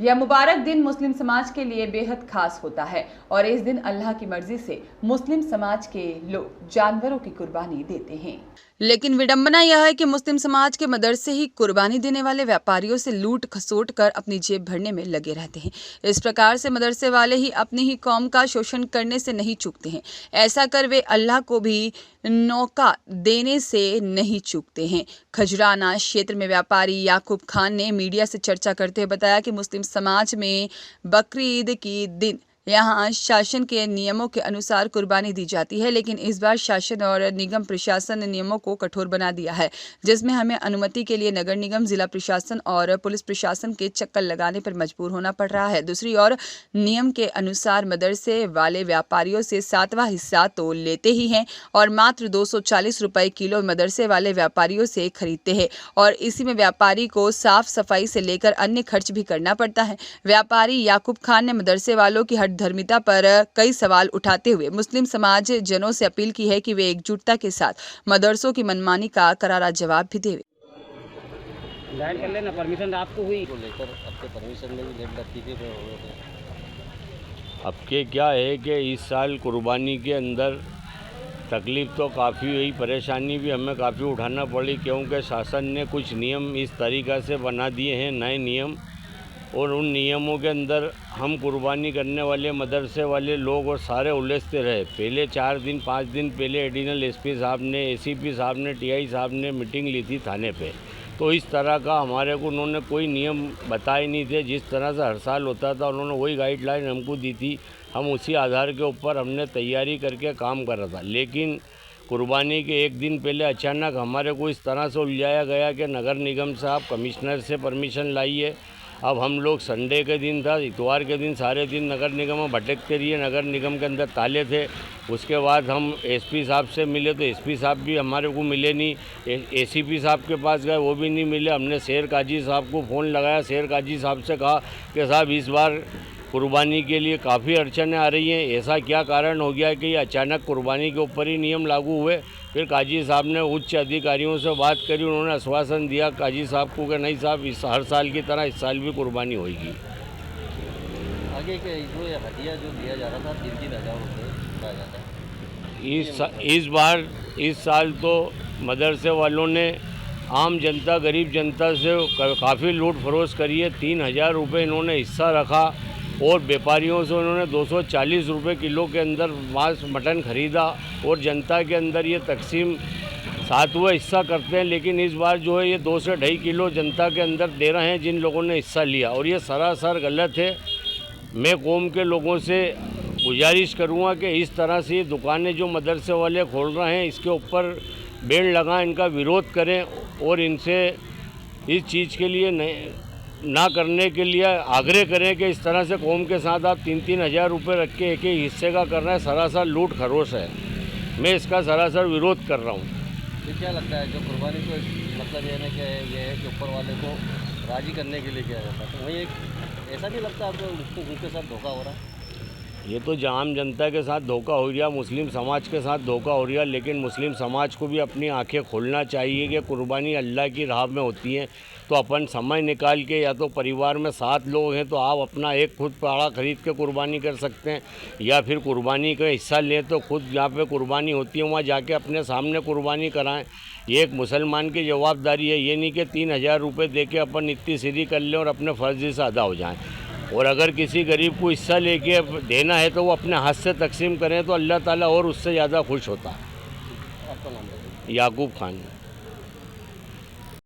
यह मुबारक दिन मुस्लिम समाज के लिए बेहद खास होता है और इस दिन अल्लाह की मर्जी से मुस्लिम समाज के लोग जानवरों की कुर्बानी देते हैं। लेकिन विडंबना यह है कि मुस्लिम समाज के मदरसे ही कुर्बानी देने वाले व्यापारियों से लूट खसोट कर अपनी जेब भरने में लगे रहते हैं। इस प्रकार से मदरसे वाले ही अपनी ही कौम का शोषण करने से नहीं चूकते हैं। ऐसा कर वे अल्लाह को भी नौका देने से नहीं चूकते हैं। खजराना क्षेत्र में व्यापारी याकूब खान ने मीडिया से चर्चा करते हुए बताया कि मुस्लिम समाज में बकरी ईद की दिन यहाँ शासन के नियमों के अनुसार कुर्बानी दी जाती है, लेकिन इस बार शासन और निगम प्रशासन ने नियमों को कठोर बना दिया है, जिसमें हमें अनुमति के लिए नगर निगम, जिला प्रशासन और पुलिस प्रशासन के चक्कर लगाने पर मजबूर होना पड़ रहा है। दूसरी ओर नियम के अनुसार मदरसे वाले व्यापारियों से 7वां हिस्सा तो लेते ही हैं और मात्र 240 रुपये किलो मदरसे वाले व्यापारियों से खरीदते हैं और इसी में व्यापारी को साफ सफाई से लेकर अन्य खर्च भी करना पड़ता है। व्यापारी याकूब खान ने मदरसे वालों की धर्मिता पर कई सवाल उठाते हुए मुस्लिम समाज जनों से अपील की है कि वे एकजुटता के साथ मदरसों की मनमानी का करारा जवाब भी दें। जाहिर कर लेना, परमिशन आपको हुई को लेकर आपके परमिशन में भी लेट लगती थी अब के क्या है कि इस साल कुर्बानी के अंदर तकलीफ़ तो काफ़ी हुई, परेशानी भी हमें काफ़ी उठाना पड़ी, क्योंकि शासन ने कुछ नियम इस तरीक़ा से बना दिए हैं, नए नियम, और उन नियमों के अंदर हम कुर्बानी करने वाले मदरसे वाले लोग और सारे उलझते रहे। पहले 4 दिन 5 दिन पहले एडिशनल एसपी साहब ने, एसीपी साहब ने, टीआई साहब ने मीटिंग ली थी थाने पे, तो इस तरह का हमारे को उन्होंने कोई नियम बताए नहीं थे। जिस तरह से हर साल होता था उन्होंने वही गाइडलाइन हमको दी थी, हम उसी आधार के ऊपर हमने तैयारी करके काम कर रहा था। लेकिन कुर्बानी के एक दिन पहले अचानक हमारे को इस तरह से उलझाया गया कि नगर निगम साहब कमिश्नर से परमिशन लाइए। अब हम लोग संडे के दिन था, इतवार के दिन सारे दिन नगर निगम में भटकते रहिए, नगर निगम के अंदर ताले थे। उसके बाद हम एसपी साहब से मिले तो एसपी साहब भी हमारे को मिले नहीं, एसीपी साहब के पास गए वो भी नहीं मिले। हमने शेर काजी साहब को फ़ोन लगाया, शेर काजी साहब से कहा कि साहब इस बार कुर्बानी के लिए काफ़ी अड़चनें आ रही हैं, ऐसा क्या कारण हो गया कि अचानक कुर्बानी के ऊपर ही नियम लागू हुए। फिर काजी साहब ने उच्च अधिकारियों से बात करी, उन्होंने आश्वासन दिया काजी साहब को कि नहीं साहब, इस हर साल की तरह इस साल भी कुर्बानी होगी। आगे के जो हदिया जो दिया जा रहा था 3-3 हज़ार रुपये दिया जाता है, इस बार इस साल तो मदरसे वालों ने आम जनता, गरीब जनता से काफ़ी लूट फरोश करी है। 3,000 रुपये इन्होंने हिस्सा रखा और व्यापारियों से उन्होंने 240 रुपये किलो के अंदर मांस मटन ख़रीदा और जनता के अंदर ये तकसीम 7वां हिस्सा करते हैं। लेकिन इस बार जो है ये 2 से 2.5 किलो जनता के अंदर दे रहे हैं जिन लोगों ने हिस्सा लिया, और ये सरासर गलत है। मैं कौम के लोगों से गुजारिश करूँगा कि इस तरह से ये दुकानें जो मदरसे वाले खोल रहे हैं इसके ऊपर बैन लगाएं, इनका विरोध करें और इनसे इस चीज़ के लिए ना करने के लिए आग्रह करें कि इस तरह से कौम के साथ आप 3-3 हज़ार रुपये रख के एक हिस्से का करना है, सरासर लूट खरोश है। मैं इसका सरासर विरोध कर रहा हूँ। ये क्या लगता है जो कुर्बानी को मतलब ये है कि ऊपर वाले को राज़ी करने के लिए किया जाता है, तो वही ऐसा नहीं लगता आपको उनके साथ धोखा हो रहा है? ये तो आम जनता के साथ धोखा हो रहा, मुस्लिम समाज के साथ धोखा हो रहा, लेकिन मुस्लिम समाज को भी अपनी आंखें खोलना चाहिए कि कुर्बानी अल्लाह की राह में होती है। तो अपन समय निकाल के, या तो परिवार में 7 लोग हैं तो आप अपना एक खुद पाड़ा खरीद के कुर्बानी कर सकते हैं, या फिर कुर्बानी का हिस्सा लें तो खुद जहाँ पे कुर्बानी होती है वहाँ जाके अपने सामने कुर्बानी कराएं। ये एक मुसलमान की जवाबदारी है, ये नहीं कि 3,000 रुपये दे के अपन इतनी सीधी कर लें और अपने फ़र्ज़ से अदा हो जाएँ। और अगर किसी गरीब को हिस्सा लेके देना है तो वो अपने हाथ से तकसीम करें तो अल्लाह ताला और उससे ज़्यादा खुश होता है। आपका नाम? याकूब खान।